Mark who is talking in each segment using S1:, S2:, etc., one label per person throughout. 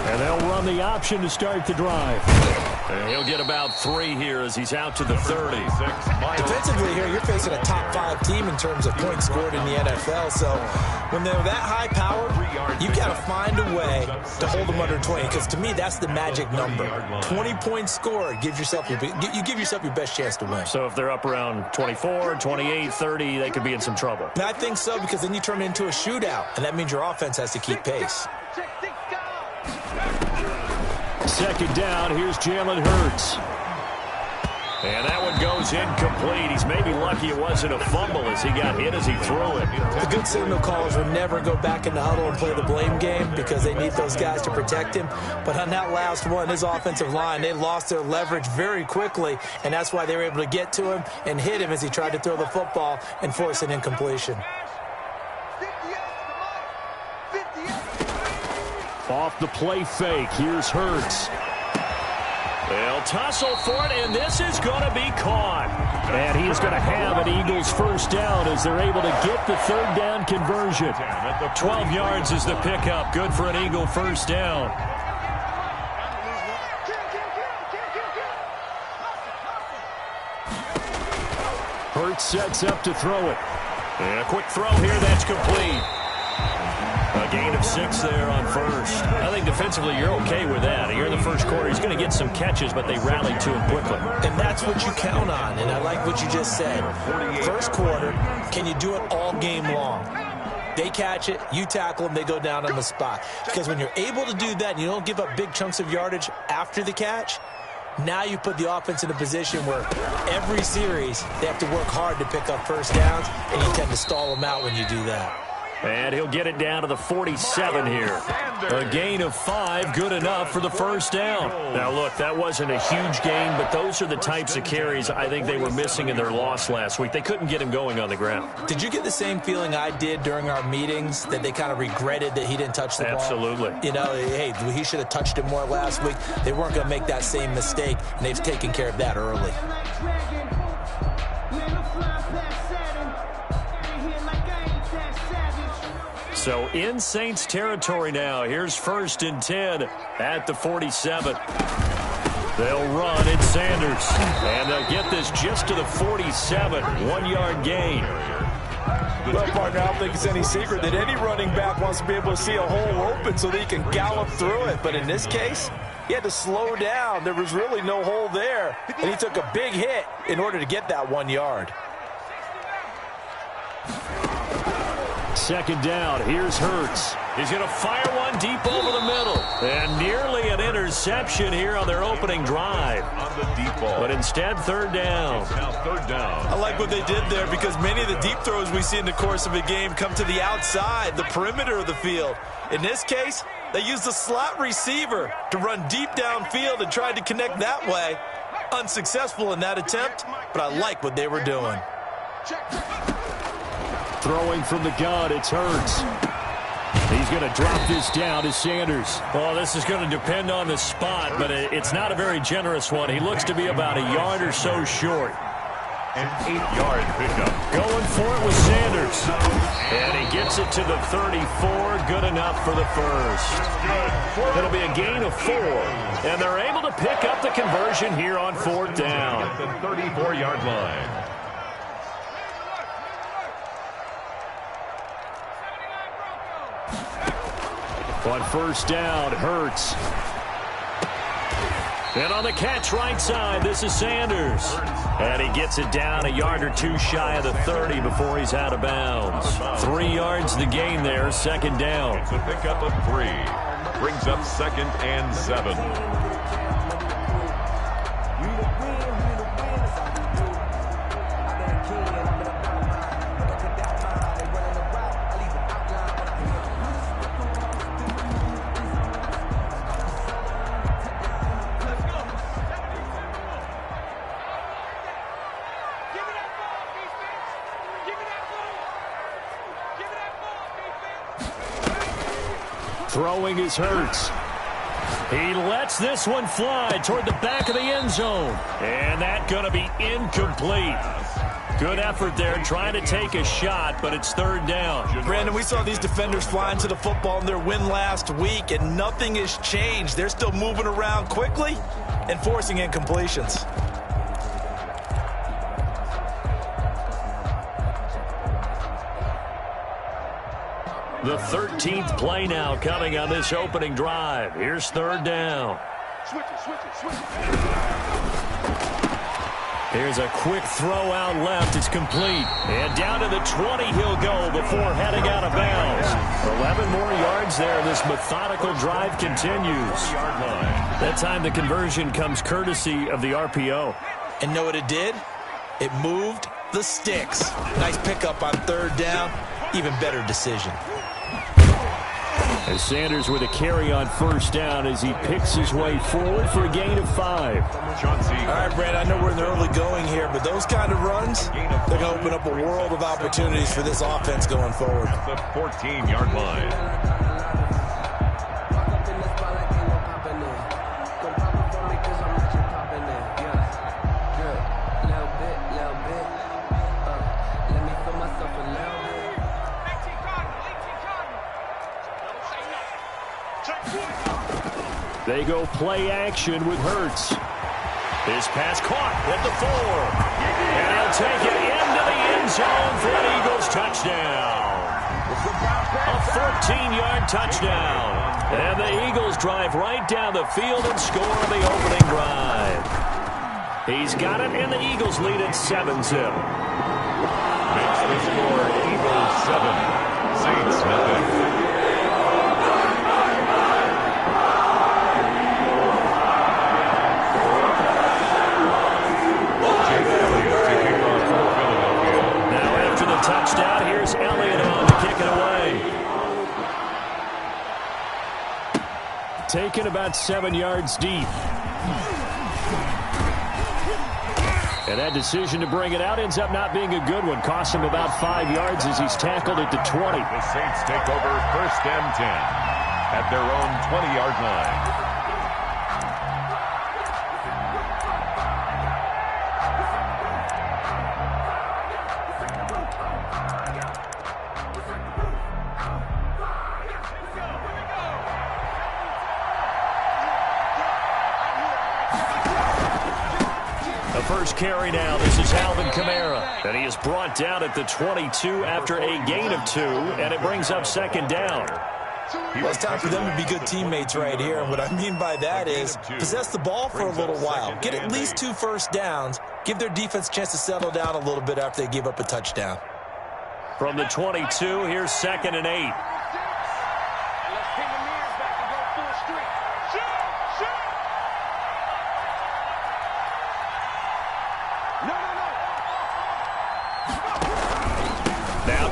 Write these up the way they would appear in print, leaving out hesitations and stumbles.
S1: And they'll run the option to start the drive. And he'll get about 3 here as he's out to the 30.
S2: Defensively here, you're facing a top-5 team in terms of points scored in the NFL. So when they're that high power, you've got to find a way to hold them under 20. Because to me, that's the magic number. 20 points scored gives yourself you give yourself your best chance to win.
S1: So if they're up around 24, 28, 30, they could be in some trouble.
S2: And I think so, because then you turn it into a shootout, and that means your offense has to keep pace.
S1: Second down, here's Jalen Hurts. And that one goes incomplete. He's maybe lucky it wasn't a fumble as he got hit as he threw it.
S2: The good signal callers will never go back in the huddle and play the blame game because they need those guys to protect him. But on that last one, his offensive line, they lost their leverage very quickly, and that's why they were able to get to him and hit him as he tried to throw the football and force an incompletion.
S1: Off the play fake, here's Hurts. They'll tussle for it, and this is going to be caught. And he is going to have an Eagles first down as they're able to get the third down conversion. 12 yards is the pickup. Good for an Eagle first down. Hurts sets up to throw it. And a quick throw here, that's complete. A gain of 6 there on first. I think defensively you're okay with that. Here in the first quarter, he's going to get some catches, but they rallied to him quickly.
S2: And that's what you count on, and I like what you just said. First quarter, can you do it all game long? They catch it, you tackle them, they go down on the spot. Because when you're able to do that and you don't give up big chunks of yardage after the catch, now you put the offense in a position where every series they have to work hard to pick up first downs, and you tend to stall them out when you do that.
S1: And he'll get it down to the 47 here. A gain of 5, good enough for the first down. Now, look, that wasn't a huge gain, but those are the types of carries I think they were missing in their loss last week. They couldn't get him going on the ground.
S2: Did you get the same feeling I did during our meetings, that they kind of regretted that he didn't touch the ball?
S1: Absolutely.
S2: You know, hey, he should have touched it more last week. They weren't going to make that same mistake, and they've taken care of that early.
S1: So in Saints territory now. Here's 1st and 10 at the 47. They'll run. It's Sanders. And they'll get this just to the 47. 1-yard gain.
S3: Well, partner, I don't think it's any secret that any running back wants to be able to see a hole open so that he can gallop through it. But in this case, he had to slow down. There was really no hole there. And he took a big hit in order to get that 1 yard.
S1: Second down, here's Hurts. He's going to fire one deep over the middle. And nearly an interception here on their opening drive.
S4: On the deep ball.
S1: But instead, third down.
S4: Now third down.
S3: I like what they did there because many of the deep throws we see in the course of a game come to the outside, the perimeter of the field. In this case, they used a slot receiver to run deep downfield and tried to connect that way. Unsuccessful in that attempt, but I like what they were doing.
S1: Throwing from the gun, it's Hurts. He's going to drop this down to Sanders. Well, this is going to depend on the spot, but it's not a very generous one. He looks to be about a yard or so short.
S4: An 8-yard pickup.
S1: Going for it with Sanders. And he gets it to the 34. Good enough for the first. It'll be a gain of 4. And they're able to pick up the conversion here on 4th down.
S4: At the 34-yard line.
S1: On first down, Hurts. And on the catch right side, this is Sanders. And he gets it down a yard or 2 shy of the 30 before he's out of bounds. 3 yards the gain there, second down.
S4: It's a pickup of 3. Brings up 2nd and 7.
S1: Throwing is Hurts. He lets this one fly toward the back of the end zone. And that's going to be incomplete. Good effort there, trying to take a shot, but it's third down.
S3: Brandon, we saw these defenders flying to the football in their win last week, and nothing has changed. They're still moving around quickly and forcing incompletions.
S1: The 13th play now coming on this opening drive. Here's third down. Here's a quick throw out left. It's complete. And down to the 20 he'll go before heading out of bounds. 11 more yards there. This methodical drive continues. That time the conversion comes courtesy of the RPO.
S2: And know what it did? It moved the sticks. Nice pickup on third down. Even better decision.
S1: As Sanders with a carry on first down as he picks his way forward for a gain of 5.
S3: All right, Brad, I know we're in the early going here, but those kind of runs, they're going to open up a world of opportunities for this offense going forward.
S4: The 14-yard line.
S1: They go play action with Hurts. His pass caught at the 4. And he'll take it into the end zone for an Eagles touchdown. A 14-yard touchdown. And the Eagles drive right down the field and score on the opening drive. He's got it, and the Eagles lead at 7-0.
S4: Makes the score Eagles 7, Saints nothing.
S1: Touchdown. Here's Elliott on to kick it away. Taken about 7 yards deep. And that decision to bring it out ends up not being a good one. Cost him about 5 yards as he's tackled at the 20.
S4: The Saints take over first and 10 at their own 20-yard line.
S1: First carry now. This is Alvin Kamara. And he is brought down at the 22 after a gain of 2, and it brings up second down.
S2: Well, it's time for them to be good teammates right here. And what I mean by that is possess the ball for a little while. Get at least 2 first downs. Give their defense a chance to settle down a little bit after they give up a touchdown.
S1: From the 22, here's second and 8.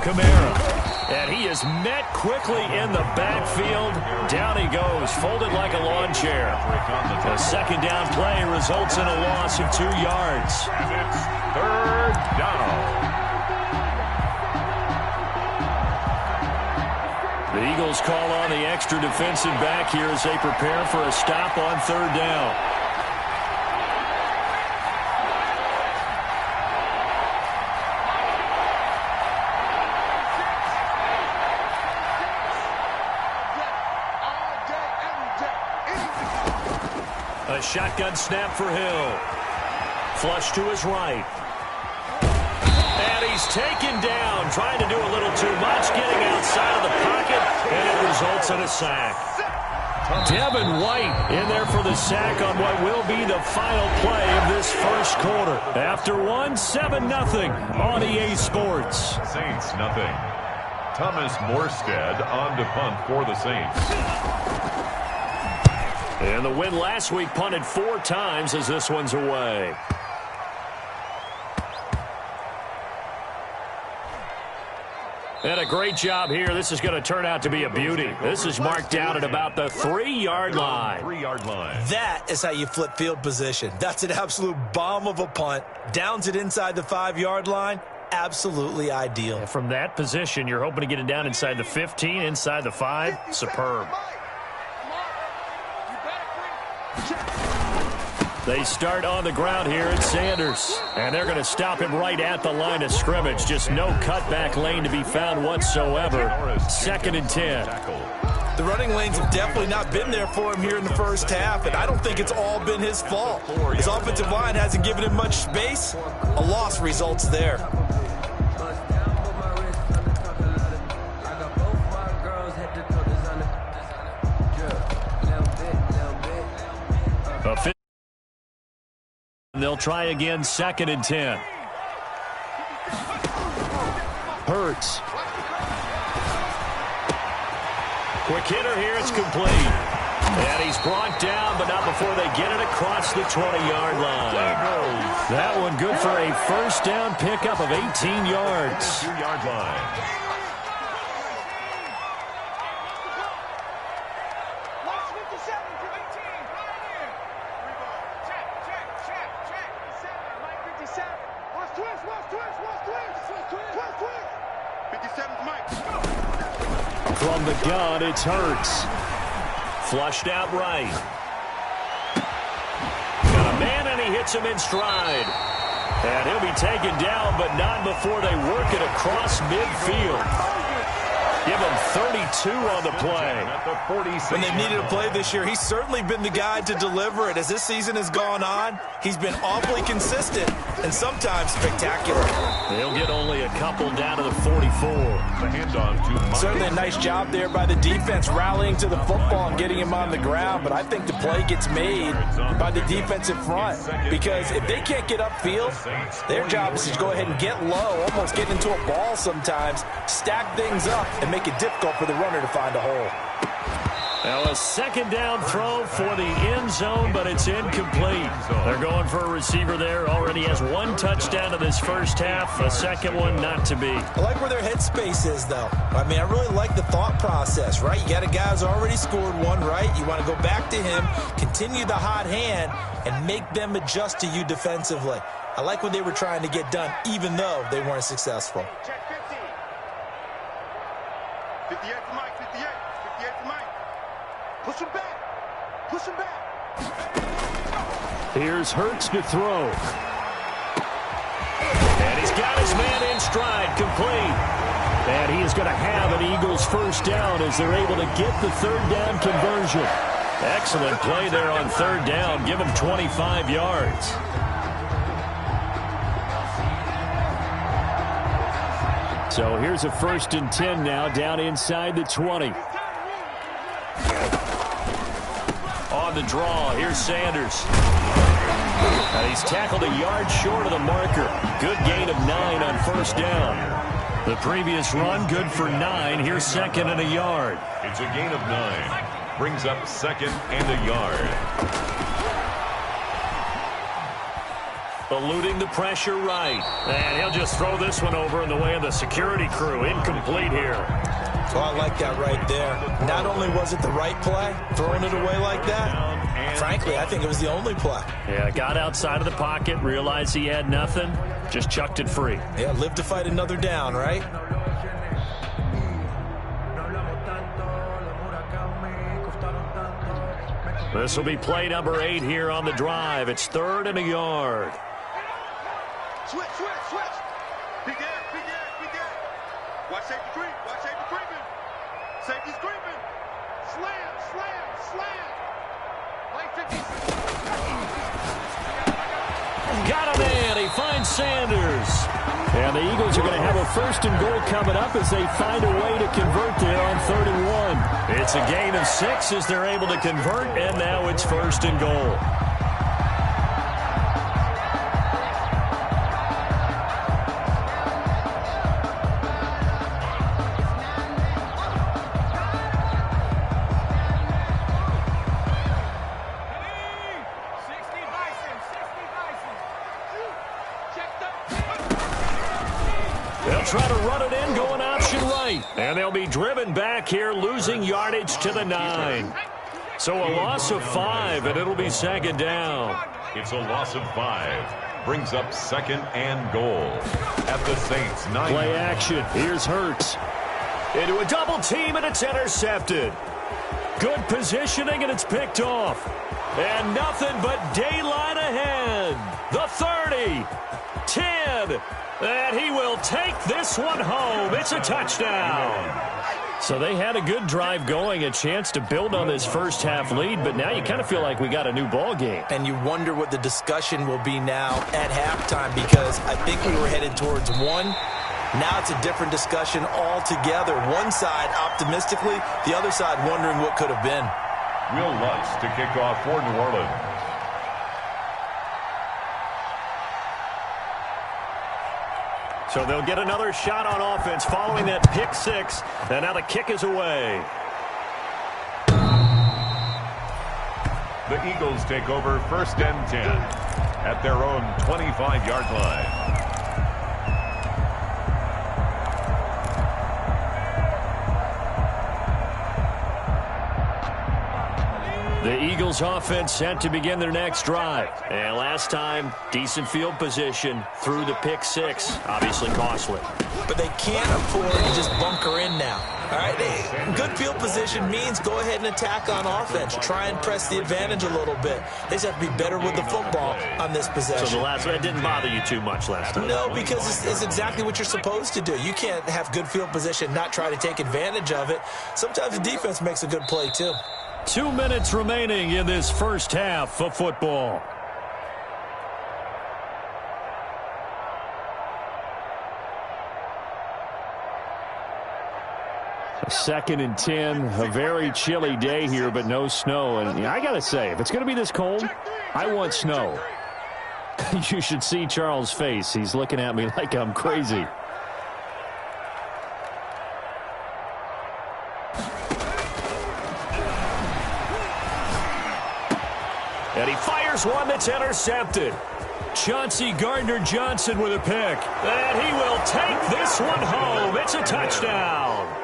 S1: Kamara, and he is met quickly in the backfield. Down he goes, folded like a lawn chair. A second down play results in a loss of 2 yards.
S4: And it's third down.
S1: The Eagles call on the extra defensive back here as they prepare for a stop on third down. Shotgun snap for Hill. Flush to his right. And he's taken down, trying to do a little too much, getting outside of the pocket, and it results in a sack. Devin White in there for the sack on what will be the final play of this first quarter. After 7-0 on EA Sports.
S4: Saints nothing. Thomas Morstead on to punt for the Saints.
S1: And the win last week punted 4 times as this one's away. And a great job here. This is going to turn out to be a beauty. This is marked down at about the 3-yard line.
S4: 3-yard line.
S2: That is how you flip field position. That's an absolute bomb of a punt. Downs it inside the 5-yard line. Absolutely ideal.
S1: And from that position, you're hoping to get it down inside the 15, inside the 5. Superb. They start on the ground here at Sanders. And they're going to stop him right at the line of scrimmage. Just no cutback lane to be found whatsoever. 2nd and 10.
S2: The running lanes have definitely not been there for him here in the first half, and I don't think it's all been his fault. His offensive line hasn't given him much space. A loss results there.
S1: They'll try again, 2nd and 10. Hurts. Quick hitter here, it's complete. And he's brought down, but not before they get it across the 20-yard line. That one good for a first down pickup of 18 yards.
S4: 2-yard line.
S1: From the gun, it's Hurts. Flushed out right. Got a man, and he hits him in stride. And he'll be taken down, but not before they work it across midfield. Give him 32 on the play.
S2: When they've needed a play this year, he's certainly been the guy to deliver it. As this season has gone on, he's been awfully consistent and sometimes spectacular.
S1: They'll get only a couple down to the 44.
S4: The handoff to
S2: Certainly a nice job there by the defense rallying to the football and getting him on the ground, but I think the play gets made by the defensive front because if they can't get upfield, their job is to go ahead and get low, almost get into a ball sometimes, stack things up, and make it difficult for the runner to find a hole.
S1: Now a 2nd down throw for the end zone, but it's incomplete. They're going for a receiver there. Already has 1 touchdown in this first half. A second one not to be.
S2: I like where their headspace is, though. I mean, I really like the thought process, right? You got a guy who's already scored one, right? You want to go back to him, continue the hot hand, and make them adjust to you defensively. I like what they were trying to get done, even though they weren't successful.
S5: 58 to Mike, 58 to Mike. Push him back. Push him back.
S1: Here's Hurts to throw. And he's got his man in stride, complete. And he is going to have an Eagles first down as they're able to get the 3rd down conversion. Excellent play there on 3rd down. Give him 25 yards. So here's a 1st and 10 now down inside the 20. On the draw, here's Sanders. And he's tackled a yard short of the marker. Good gain of 9 on 1st down. The previous run, good for 9. Here's 2nd and a yard.
S4: It's a gain of 9. Brings up 2nd and a yard.
S1: Eluding the pressure right. And he'll just throw this one over in the way of the security crew. Incomplete here.
S2: Well, I like that right there. Not only was it the right play, throwing it away like that, frankly, I think it was the only play.
S1: Yeah, got outside of the pocket, realized he had nothing, just chucked it free.
S2: Yeah, live to fight another down, right?
S1: This will be play number 8 here on the drive. It's 3rd and a yard.
S5: Switch. Be there. Watch safety creep. Creeping. Safety's creeping. Slam. Like 50.
S1: Got a man. He finds Sanders. And the Eagles are going to have a 1st and goal coming up as they find a way to convert there on 3rd and 1. It's a gain of 6 as they're able to convert, and now it's 1st and goal. They'll try to run it in, going option right. And they'll be driven back here, losing yardage to the 9. So a loss of 5, and it'll be 2nd down.
S4: It's a loss of 5. Brings up 2nd and goal at the Saints 9.
S1: Play action. Here's Hurts. Into a double team, and it's intercepted. Good positioning, and it's picked off. And nothing but daylight ahead. The 30, 10, and he will take this one home. It's a touchdown. So they had a good drive going, a chance to build on this first half lead, but now you kind of feel like we got a new ball game.
S2: And you wonder what the discussion will be now at halftime, because I think we were headed towards one. Now it's a different discussion altogether. One side optimistically, the other side wondering what could have been.
S4: Will Lutz to kick off for New Orleans.
S1: So they'll get another shot on offense following that pick six. And now the kick is away.
S4: The Eagles take over 1st and 10 at their own 25-yard line.
S1: The Eagles offense set to begin their next drive. And last time, decent field position through the pick six. Obviously costly.
S2: But they can't afford to just bunker in now. All right, good field position means go ahead and attack on offense. Try and press the advantage a little bit. They just have to be better with the football on this possession.
S1: So the last one didn't bother you too much last time?
S2: No, because it's exactly what you're supposed to do. You can't have good field position, not try to take advantage of it. Sometimes the defense makes a good play too.
S1: 2 minutes remaining in this first half of football. Second and 10, a very chilly day here, but no snow. And I got to say, if it's going to be this cold, I want snow. You should see Charles' face. He's looking at me like I'm crazy. And he fires one that's intercepted. Chauncey Gardner-Johnson with a pick. And he will take this one home. It's a touchdown.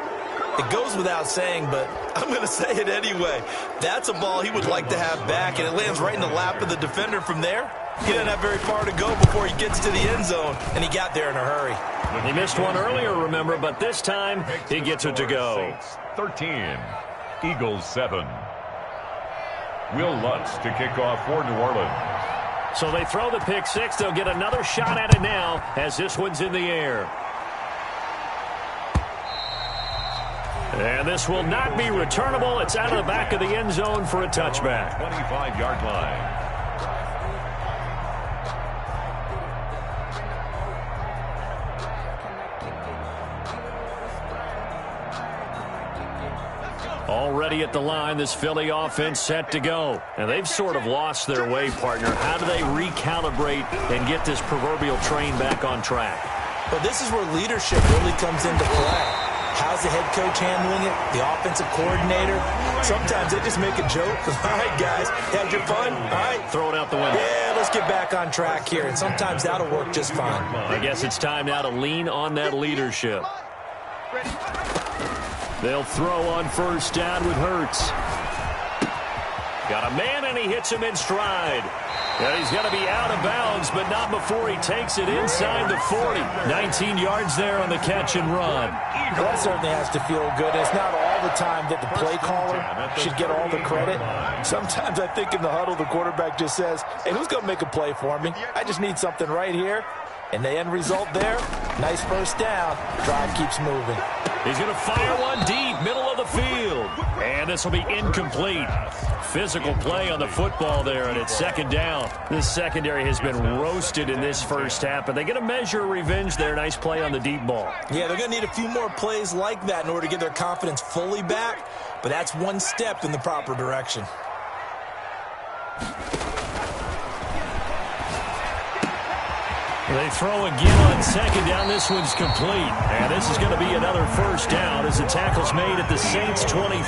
S2: It goes without saying, but I'm going to say it anyway. That's a ball he would like to have back, and it lands right in the lap of the defender from there. He doesn't have very far to go before he gets to the end zone, and he got there in a hurry.
S1: He missed one earlier, remember, but this time he gets it to go.
S4: 13, Eagles 7. Will Lutz to kick off for New Orleans.
S1: So they throw the pick six. They'll get another shot at it now as this one's in the air. And this will not be returnable. It's out of the back of the end zone for a touchback.
S4: 25-yard line.
S1: Already at the line, this Philly offense set to go. And they've sort of lost their way, partner. How do they recalibrate and get this proverbial train back on track?
S2: But this is where leadership really comes into play. How's the head coach handling it? The offensive coordinator? Sometimes they just make a joke. All right, guys, had your fun? All right.
S1: Throw it out the window.
S2: Yeah, let's get back on track here. And sometimes that'll work just fine.
S1: I guess it's time now to lean on that leadership. They'll throw on first down with Hurts. Got a man, and he hits him in stride. And he's going to be out of bounds, but not before he takes it inside the 40. 19 yards there on the catch and run.
S2: Well, that certainly has to feel good. It's not all the time that the play caller should get all the credit. Sometimes I think in the huddle, the quarterback just says, hey, who's going to make a play for me? I just need something right here. And the end result there, nice first down. Drive keeps moving.
S1: He's going to fire one deep, middle of the field. And this will be incomplete. Physical play on the football there, and it's second down. This secondary has been roasted in this first half, but they get a measure of revenge there. Nice play on the deep ball.
S2: Yeah, they're going to need a few more plays like that in order to get their confidence fully back, but that's one step in the proper direction.
S1: They throw again on second down. This one's complete. And this is going to be another first down as the tackle's made at the Saints' 23.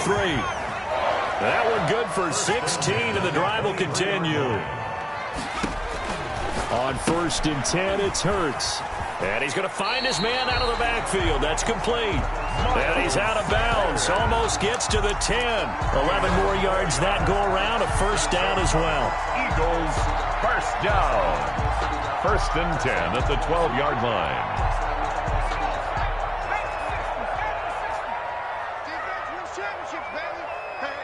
S1: That one good for 16, and the drive will continue. On first and 10, it's Hurts. And he's going to find his man out of the backfield. That's complete. And he's out of bounds. Almost gets to the 10. 11 more yards that go around. A first down as well.
S4: Eagles first down. First and 10 at the 12-yard line.
S5: Defense wins championships, baby. Hey,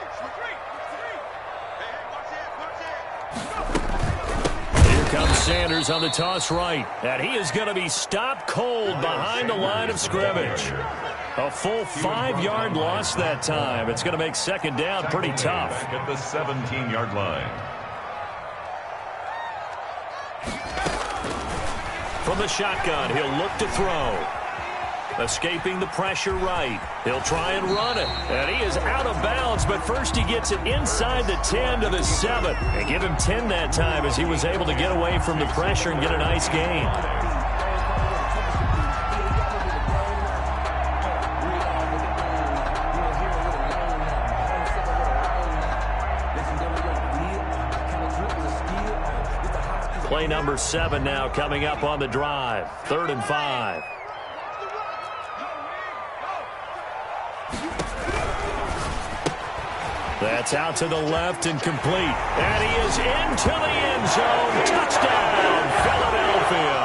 S1: Sanders on the toss right. And he is going to be stopped cold behind the line of scrimmage. A full 5-yard loss that time. It's going to make second down pretty tough.
S4: At the 17-yard line.
S1: From the shotgun, he'll look to throw. Escaping the pressure right. He'll try and run it. And he is out of bounds, but first he gets it inside the 10 to the 7. And give him 10 that time as he was able to get away from the pressure and get a nice gain. Play number 7 now coming up on the drive. 3rd and 5. That's out to the left and complete. And he is into the end zone. Touchdown, Philadelphia.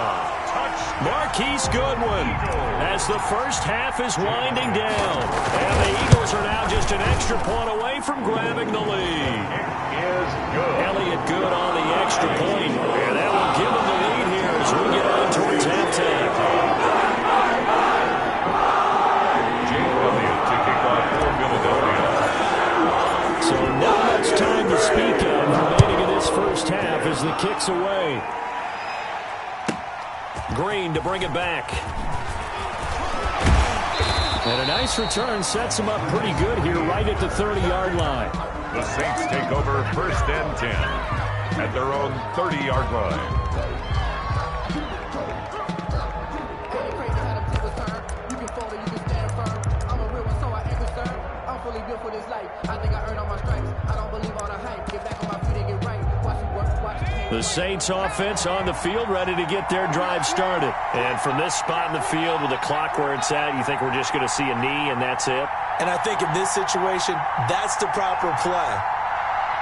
S1: Marquise Goodwin as the first half is winding down. And the Eagles are now just an extra point away from grabbing the lead. Elliott good on the extra point. And that will give him the lead here as we get on towards halftime.
S4: Jake Elliott to kick off for Philadelphia.
S1: So not much time to speak of remaining in this first half as the kick's away. Green to bring it back. And a nice return sets him up pretty good here right at the 30-yard line.
S4: The Saints take over 1st and 10 at their own 30-yard line.
S1: The Saints offense on the field, ready to get their drive started. And from this spot in the field with the clock where it's at, you think we're just going to see a knee and that's it?
S2: And I think in this situation, that's the proper play.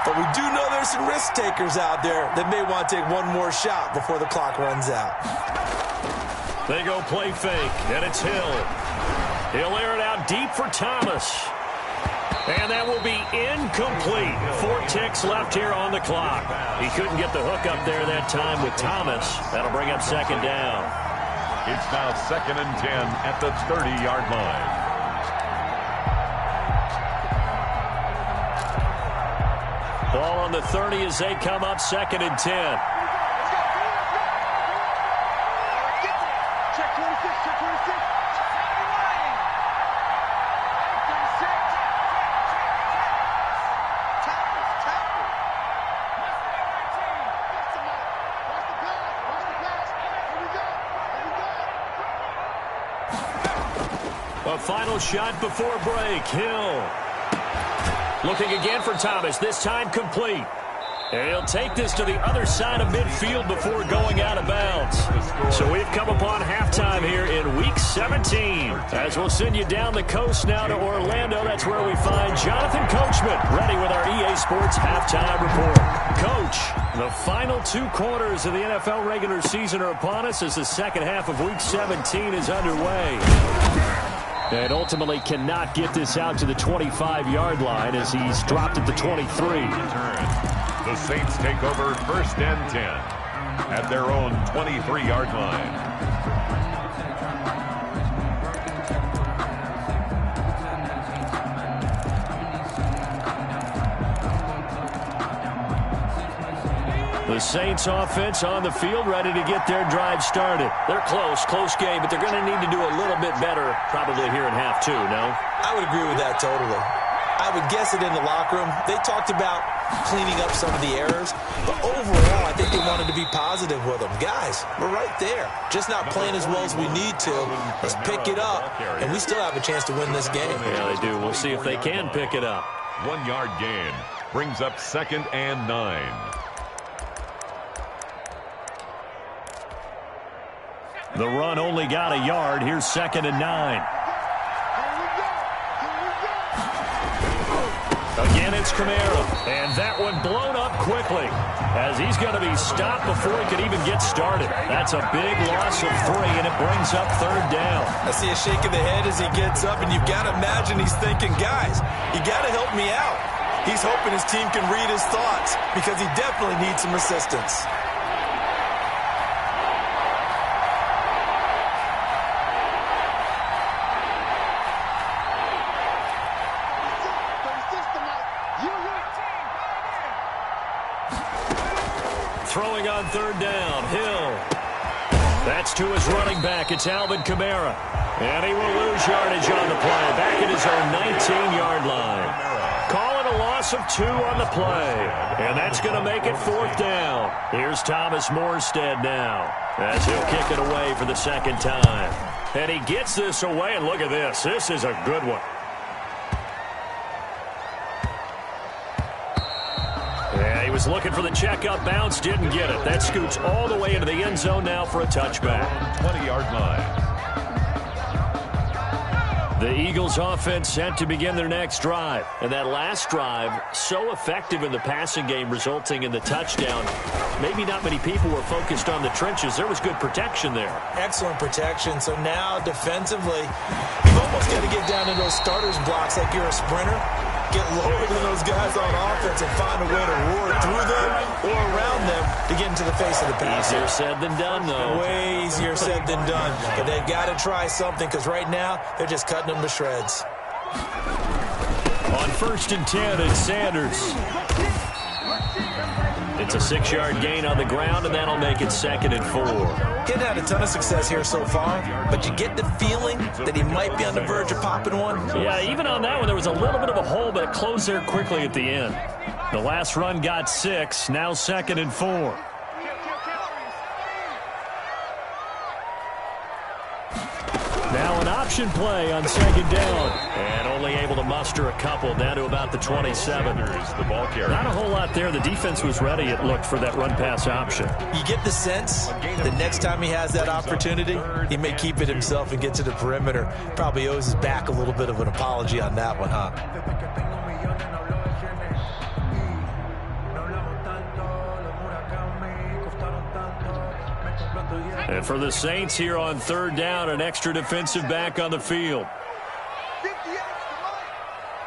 S2: But we do know there's some risk takers out there that may want to take one more shot before the clock runs out.
S1: They go play fake, and it's Hill. He'll air it out deep for Thomas. And that will be incomplete. 4 ticks left here on the clock. He couldn't get the hook up there that time with Thomas. That'll bring up second down.
S4: It's now 2nd and 10 at the 30-yard line.
S1: Ball on the 30 as they come up 2nd and 10.
S5: Check 26, check 26.
S1: A final shot before break. Hill looking again for Thomas, this time complete. And he'll take this to the other side of midfield before going out of bounds. So we've come upon halftime here in Week 17. As we'll send you down the coast now to Orlando, that's where we find Jonathan Coachman, ready with our EA Sports Halftime Report. Coach, the final 2 quarters of the NFL regular season are upon us as the second half of Week 17 is underway. And ultimately cannot get this out to the 25-yard line as he's dropped at the 23.
S4: The Saints take over 1st and 10 at their own 23-yard line.
S1: The Saints offense on the field, ready to get their drive started. They're close game, but they're going to need to do a little bit better probably here in half 2, no?
S2: I would agree with that totally. I would guess it in the locker room. They talked about cleaning up some of the errors, but overall, I think they wanted to be positive with them. Guys, we're right there. Just not playing as well as we need to. Let's pick it up, and we still have a chance to win this game.
S1: Yeah, they do. We'll see if they can pick it up.
S4: 1-yard gain brings up 2nd and 9.
S1: The run only got a yard. Here's 2nd and 9. Again, it's Kamara. And that one blown up quickly as he's going to be stopped before he could even get started. That's a big loss of 3, and it brings up 3rd down.
S2: I see a shake of the head as he gets up, and you've got to imagine he's thinking, guys, you got to help me out. He's hoping his team can read his thoughts because he definitely needs some assistance.
S1: third down. Hill. That's to his running back. It's Alvin Kamara. And he will lose yardage on the play. Back at his own 19-yard line. Call it a loss of 2 on the play. And that's going to make it 4th down. Here's Thomas Morstead now, as he'll kick it away for the second time. And he gets this away, and look at this. This is a good one. Yeah, he was looking for the check-up bounce, didn't get it. That scoots all the way into the end zone now for a touchback.
S4: 20-yard line.
S1: The Eagles offense set to begin their next drive. And that last drive, so effective in the passing game, resulting in the touchdown. Maybe not many people were focused on the trenches. There was good protection there.
S2: Excellent protection. So now defensively, you've almost got to get down to those starters blocks like you're a sprinter. Get lower than those guys on offense and find a way to roar through them or around them to get into the face of the passer.
S1: Easier said than done, though.
S2: Way easier said than done. But they've got to try something, because right now they're just cutting them to shreds.
S1: On 1st and 10, it's Sanders. It's a 6-yard gain on the ground, and that'll make it 2nd and 4.
S2: He's had a ton of success here so far, but you get the feeling that he might be on the verge of popping one.
S1: Yeah, even on that one, there was a little bit of a hole, but it closed there quickly at the end. The last run got 6, now 2nd and 4. Now an option play on 2nd down. And only able to muster a couple, down to about the 27.
S4: The ball carrier.
S1: Not a whole lot there. The defense was ready, it looked, for that run-pass option.
S2: You get the sense the next time he has that opportunity, he may keep it himself and get to the perimeter. Probably owes his back a little bit of an apology on that one, huh?
S1: And for the Saints here on 3rd down, an extra defensive back on the field.
S5: 58 to Mike.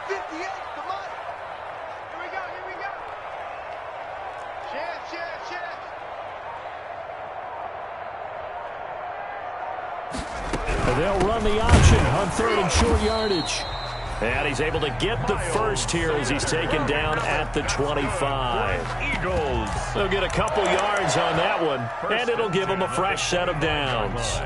S5: 58 to Mike. Here we go, here we go. Chance.
S1: And they'll run the option on 3rd and short yardage. And he's able to get the first here as he's taken down at the 25.
S4: Eagles.
S1: They'll get a couple yards on that one, and it'll give them a fresh set of downs.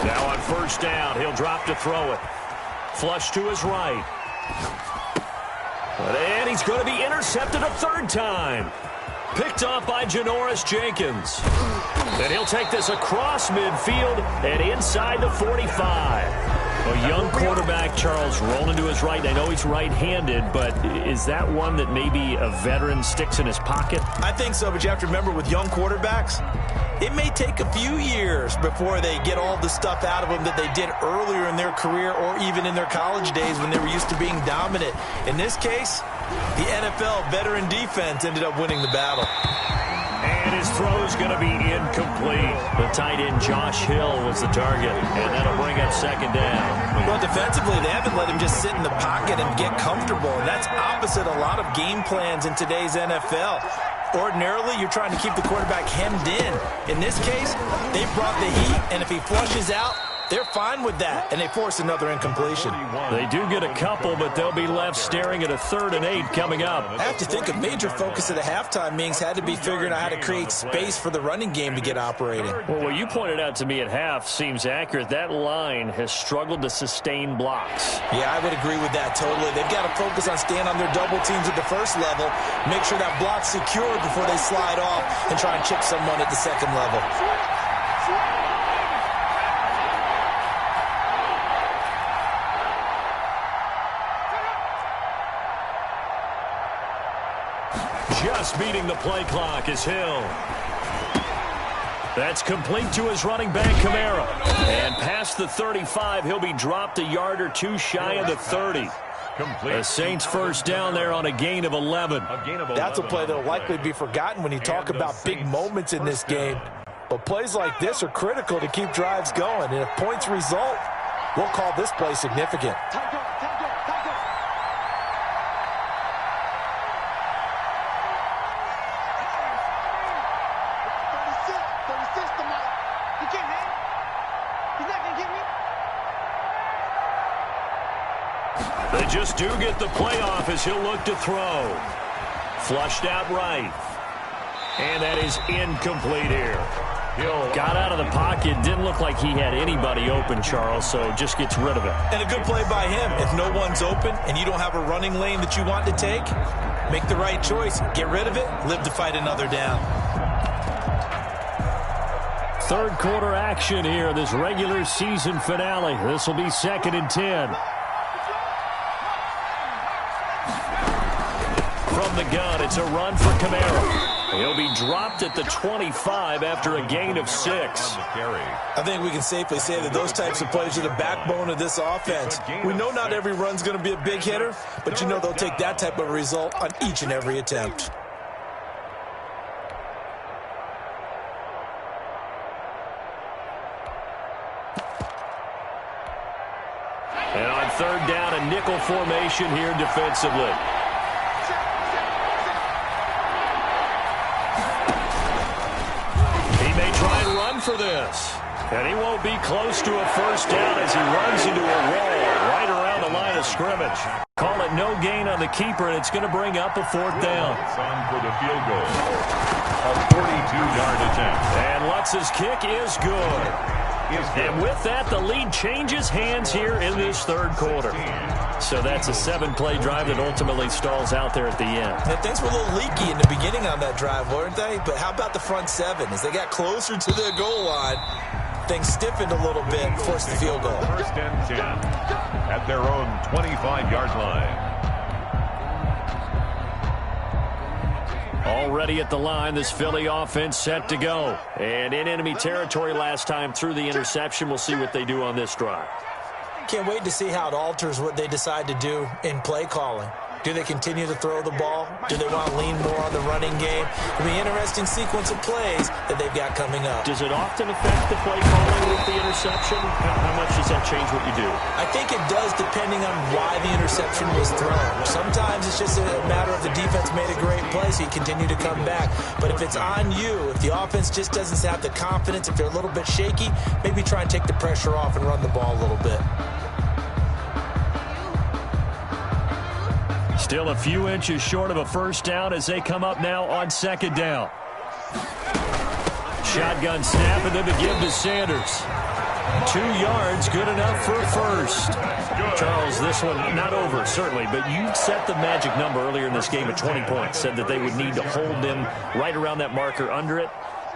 S1: Now on 1st down, he'll drop to throw it. Flush to his right. And he's going to be intercepted a 3rd time. Picked off by Janoris Jenkins. And he'll take this across midfield and inside the 45. A young quarterback, Charles, rolling to his right. I know he's right-handed, but is that one that maybe a veteran sticks in his pocket?
S2: I think so, but you have to remember with young quarterbacks, it may take a few years before they get all the stuff out of them that they did earlier in their career or even in their college days when they were used to being dominant. In this case, the NFL veteran defense ended up winning the battle.
S1: And his throw's going to be incomplete. The tight end Josh Hill was the target, and that'll bring up 2nd down.
S2: Well, defensively, they haven't let him just sit in the pocket and get comfortable, and that's opposite a lot of game plans in today's NFL. Ordinarily, you're trying to keep the quarterback hemmed in. In this case, they brought the heat, and if he flushes out, they're fine with that, and they force another incompletion.
S1: They do get a couple, but they'll be left staring at a 3rd and 8 coming up.
S2: I have to think a major focus of the halftime meetings had to be figuring out how to create space for the running game to get operating.
S1: Well, what you pointed out to me at half seems accurate. That line has struggled to sustain blocks.
S2: Yeah, I would agree with that totally. They've got to focus on staying on their double teams at the first level, make sure that block's secured before they slide off and try and chip someone at the 2nd level.
S1: Just beating the play clock is Hill. That's complete to his running back, Kamara. And past the 35, he'll be dropped a yard or 2 shy of the 30. The Saints 1st down there on a gain of 11.
S2: That's a play that will likely be forgotten when you talk about big moments in this game. But plays like this are critical to keep drives going. And if points result, we'll call this play significant.
S5: Time go, time go, time go. 36 to Mike. You can't hang. He's not going to get me.
S1: They just do get the playoff as he'll look to throw. Flushed out right. And that is incomplete here. Got out of the pocket. Didn't look like he had anybody open, Charles, so just gets rid of it.
S2: And a good play by him. If no one's open and you don't have a running lane that you want to take, make the right choice. Get rid of it. Live to fight another down.
S1: Third quarter action here, this regular season finale. This will be 2nd and 10. From the gun, it's a run for Kamara. He'll be dropped at the 25 after a gain of 6.
S2: I think we can safely say that those types of plays are the backbone of this offense. We know not every run's going to be a big hitter, but you know they'll take that type of result on each and every attempt.
S1: And on 3rd down, a nickel formation here defensively. Try and run for this. And he won't be close to a first down as he runs into a wall right around the line of scrimmage. Call it no gain on the keeper, and it's going to bring up a 4th down.
S4: On for the field goal. A 42-yard attempt.
S1: And Lutz's kick is good. And with that, the lead changes hands here in this 3rd quarter. So that's a 7-play drive that ultimately stalls out there at the end.
S2: And things were a little leaky in the beginning on that drive, weren't they? But how about the front 7? As they got closer to their goal line, things stiffened a little bit, forced the field goal.
S4: 1st and 10 at their own 25-yard line.
S1: Already at the line, this Philly offense set to go. And in enemy territory last time through the interception. We'll see what they do on this drive.
S2: Can't wait to see how it alters what they decide to do in play calling. Do they continue to throw the ball? Do they want to lean more on the running game? It'll be an interesting sequence of plays that they've got coming up.
S1: Does it often affect the play calling with the interception? How much does that change what you do?
S2: I think it does depending on why the interception was thrown. Sometimes it's just a matter of the defense made a great play, so you continue to come back. But if it's on you, if the offense just doesn't have the confidence, if they're a little bit shaky, maybe try and take the pressure off and run the ball a little bit.
S1: Still a few inches short of a first down as they come up now on 2nd down. Shotgun snap and then the give to Sanders. 2 yards, good enough for a first. Charles, this one not over, certainly, but you set the magic number earlier in this game at 20 points. Said that they would need to hold them right around that marker under it.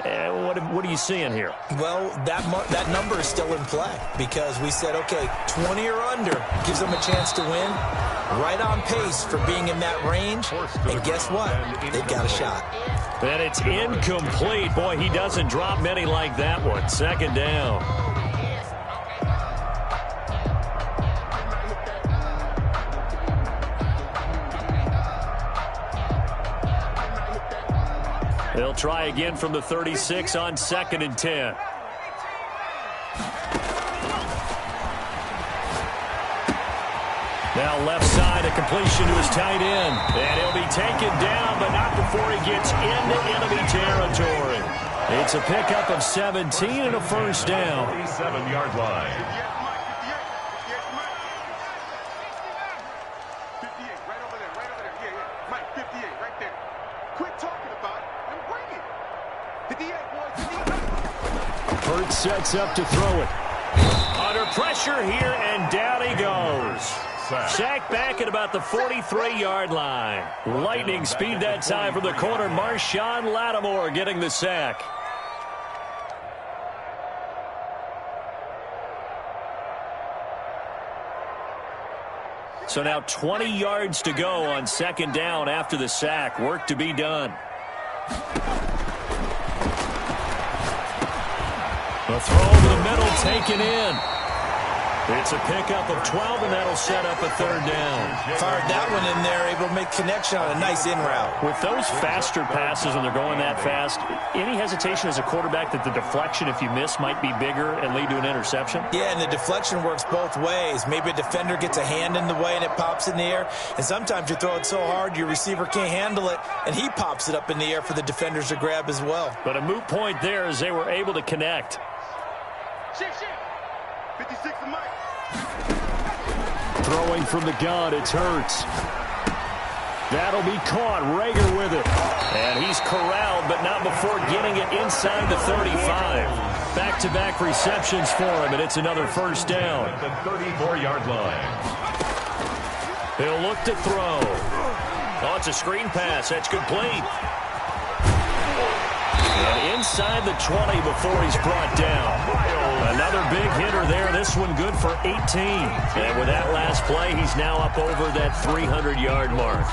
S1: What are you seeing here?
S2: Well, that number is still in play because we said, okay, 20 or under gives them a chance to win. Right on pace for being in that range. And guess what? They've got a shot.
S1: And it's incomplete. Boy, he doesn't drop many like that one. 2nd down. They'll try again from the 36 on 2nd and 10. Now left side, a completion to his tight end. And he'll be taken down, but not before he gets into enemy territory. It's a pickup of 17 and a first down.
S4: 47-yard line.
S5: 58, right over there, right over there. Yeah. Mike, 58, right there. Quit talking about it and bring it. 58, boys, 58.
S1: Hurts sets up to throw it. Under pressure here, and down he goes. Sacked back at about the 43-yard line. Lightning speed that time from the corner. Marshawn Lattimore getting the sack. So now 20 yards to go on 2nd down after the sack. Work to be done. A throw over the middle taken in. It's a pickup of 12, and that'll set up a third down.
S2: Fired that one in there, able to make connection on a nice in route.
S1: With those faster passes when they're going that fast, any hesitation as a quarterback that the deflection, if you miss, might be bigger and lead to an interception?
S2: Yeah, and the deflection works both ways. Maybe a defender gets a hand in the way and it pops in the air, and sometimes you throw it so hard your receiver can't handle it, and he pops it up in the air for the defenders to grab as well.
S1: But a moot point there as they were able to connect.
S5: 56 to Mike.
S1: Throwing from the gun, it's Hurts. That'll be caught. Rager with it. And he's corralled, but not before getting it inside the 35. Back-to-back receptions for him, and it's another first down.
S4: At the 34-yard line.
S1: He'll look to throw. Oh, it's a screen pass. That's complete. And inside the 20 before he's brought down. Another big hitter there. This one good for 18. And with that last play, he's now up over that 300-yard mark.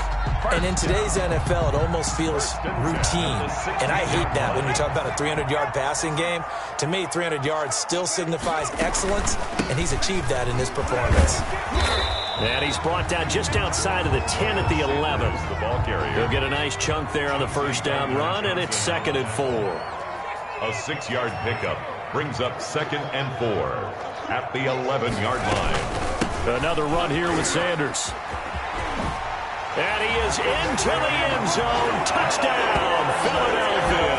S2: And in today's NFL, it almost feels routine. And I hate that when you talk about a 300-yard passing game. To me, 300 yards still signifies excellence, and he's achieved that in this performance.
S1: And he's brought down just outside of the 10 at the 11.
S4: The ball carrier.
S1: He'll get a nice chunk there on the first down run, and it's 2nd and 4.
S4: A 6-yard pickup brings up 2nd and 4 at the 11-yard line.
S1: Another run here with Sanders. And he is into the end zone. Touchdown, Philadelphia.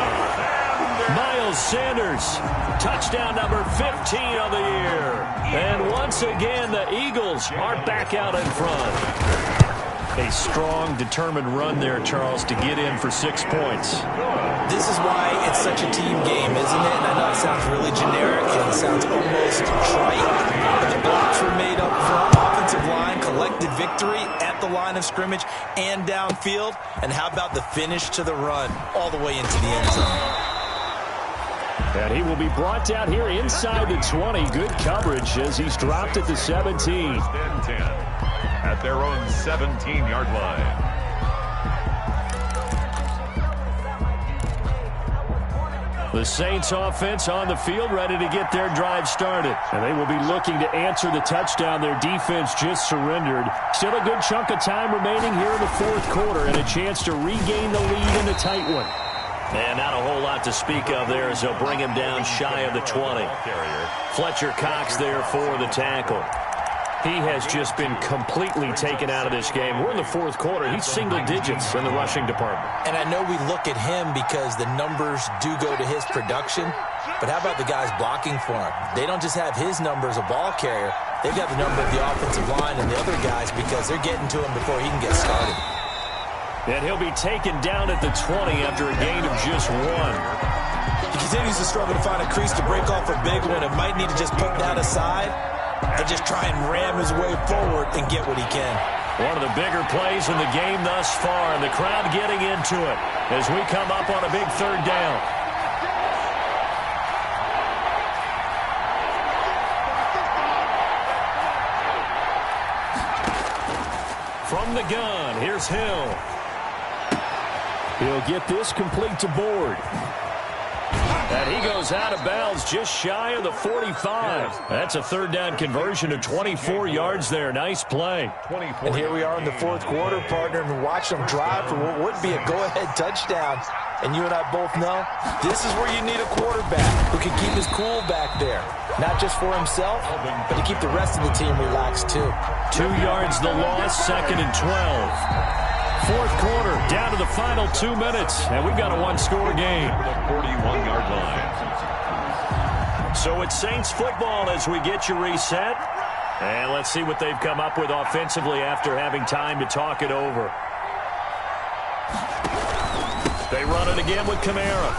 S1: Miles Sanders, touchdown number 15 of the year. And once again, the Eagles are back out in front. A strong, determined run there, Charles, to get in for 6 points.
S2: This is why it's such a team game, isn't it? And I know it sounds really generic and it sounds almost trite, but the blocks were made up front. Offensive line collected victory at the line of scrimmage and downfield. And how about the finish to the run all the way into the end zone?
S1: And he will be brought down here inside the 20. Good coverage as he's dropped at the 17.
S4: 10 at their own 17-yard line.
S1: The Saints offense on the field, ready to get their drive started. And they will be looking to answer the touchdown their defense just surrendered. Still a good chunk of time remaining here in the 4th quarter and a chance to regain the lead in a tight one. And not a whole lot to speak of there as they'll bring him down shy of the 20. Fletcher Cox there for the tackle. He has just been completely taken out of this game. We're in the 4th quarter. He's single digits in the rushing department.
S2: And I know we look at him because the numbers do go to his production. But how about the guys blocking for him? They don't just have his number as a ball carrier. They've got the number of the offensive line and the other guys because they're getting to him before he can get started.
S1: And he'll be taken down at the 20 after a gain of just 1.
S2: He continues to struggle to find a crease to break off a big one and might need to just put that aside and just try and ram his way forward and get what he can.
S1: One of the bigger plays in the game thus far, and the crowd getting into it as we come up on a big 3rd down. From the gun, here's Hill. He'll get this complete to Board. And he goes out of bounds just shy of the 45. That's a 3rd down conversion of 24 yards there. Nice play.
S2: And here we are in the 4th quarter, partner, and watch them drive for what would be a go-ahead touchdown. And you and I both know this is where you need a quarterback who can keep his cool back there. Not just for himself, but to keep the rest of the team relaxed too.
S1: 2 yards the loss, 2nd and 12. 4th quarter, down to the final 2 minutes, and we've got a 1-score game.
S4: The 41-yard line.
S1: So it's Saints football as we get you reset. And let's see what they've come up with offensively after having time to talk it over. They run it again with Kamara.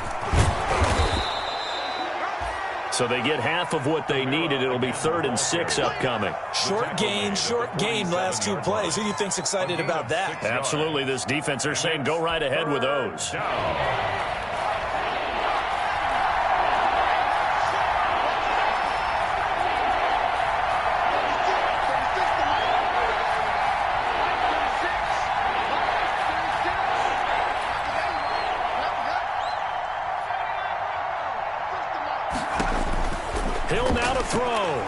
S1: So they get half of what they needed. It'll be 3rd and 6 upcoming.
S2: Short gain, last 2 plays. Who do you think's excited about that?
S1: Absolutely. This defense, they're saying go right ahead with those. Hill now to throw.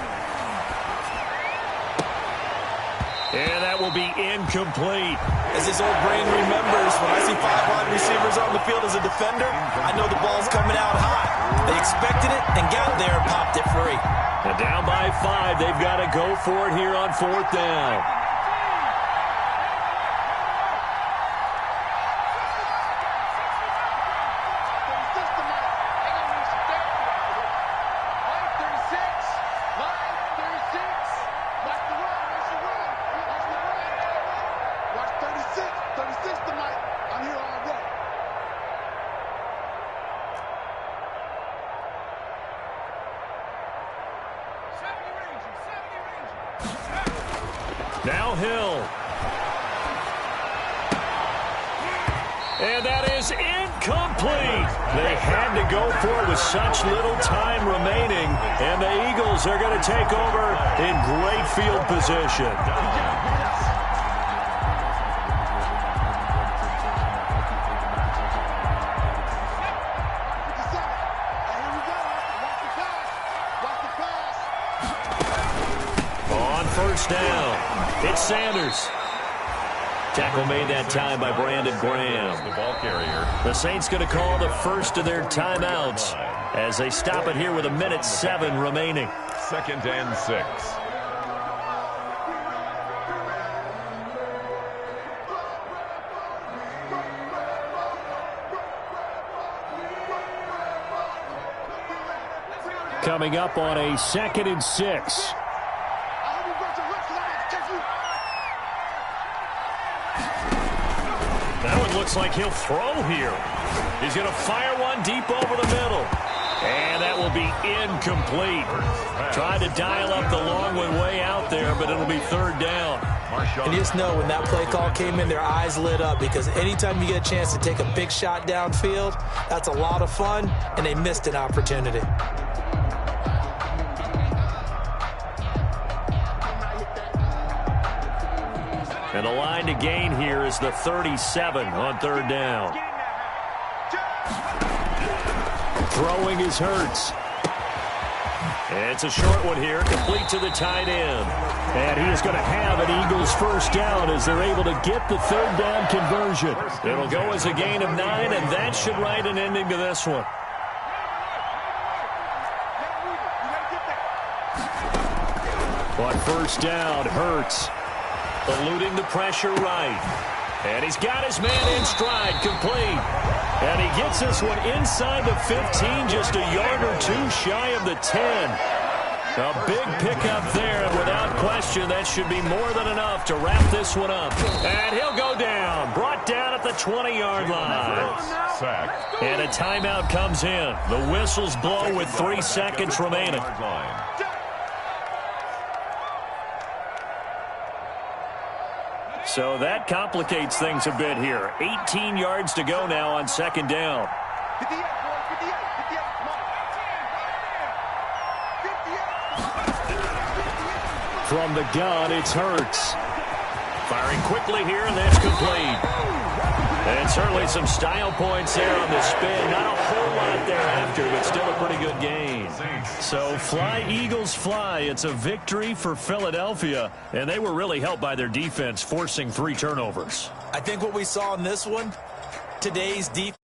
S1: be incomplete.
S2: As his old brain remembers, when I see 5 wide receivers on the field as a defender, I know the ball's coming out hot. They expected it and got there and popped it free.
S1: And down by 5, they've got to go for it here on 4th down. Now Hill. And that is incomplete. They had to go for it with such little time remaining. And the Eagles are going to take over in great field position. On 1st down. It's Sanders. Tackle made that time by Brandon Graham.
S4: The ball carrier.
S1: The Saints going to call the first of their timeouts as they stop it here with 1:07 remaining.
S4: 2nd and 6.
S1: Coming up on a 2nd and 6. That one looks like he'll throw here. He's going to fire one deep over the middle. And that will be incomplete. Tried to dial up the long one way out there, but it'll be 3rd down.
S2: And you just know when that play call came in, their eyes lit up, because anytime you get a chance to take a big shot downfield, that's a lot of fun, and they missed an opportunity.
S1: And the line to gain here is the 37 on 3rd down. Throwing is Hurts. And it's a short one here, complete to the tight end. And he is going to have an Eagles 1st down as they're able to get the 3rd down conversion. It'll go as a gain of 9, and that should write an ending to this one. On 1st down, Hurts. Eluding the pressure right. And he's got his man in stride, complete. And he gets this one inside the 15, just a yard or 2 shy of the 10. A big pickup there, and without question, that should be more than enough to wrap this one up. And he'll go down, brought down at the 20-yard line.
S4: Sack.
S1: And a timeout comes in. The whistles blow with 3 seconds remaining. So that complicates things a bit here. 18 yards to go now on 2nd down.
S5: 58, boys, 58, 58, come on. 58.
S1: From the gun, it's Hurts. Firing quickly here, and that's complete. And certainly some style points there on the spin. Not a whole lot thereafter, but still a pretty good game. So fly, Eagles, fly. It's a victory for Philadelphia, and they were really helped by their defense, forcing 3 turnovers.
S2: I think what we saw in this one, today's defense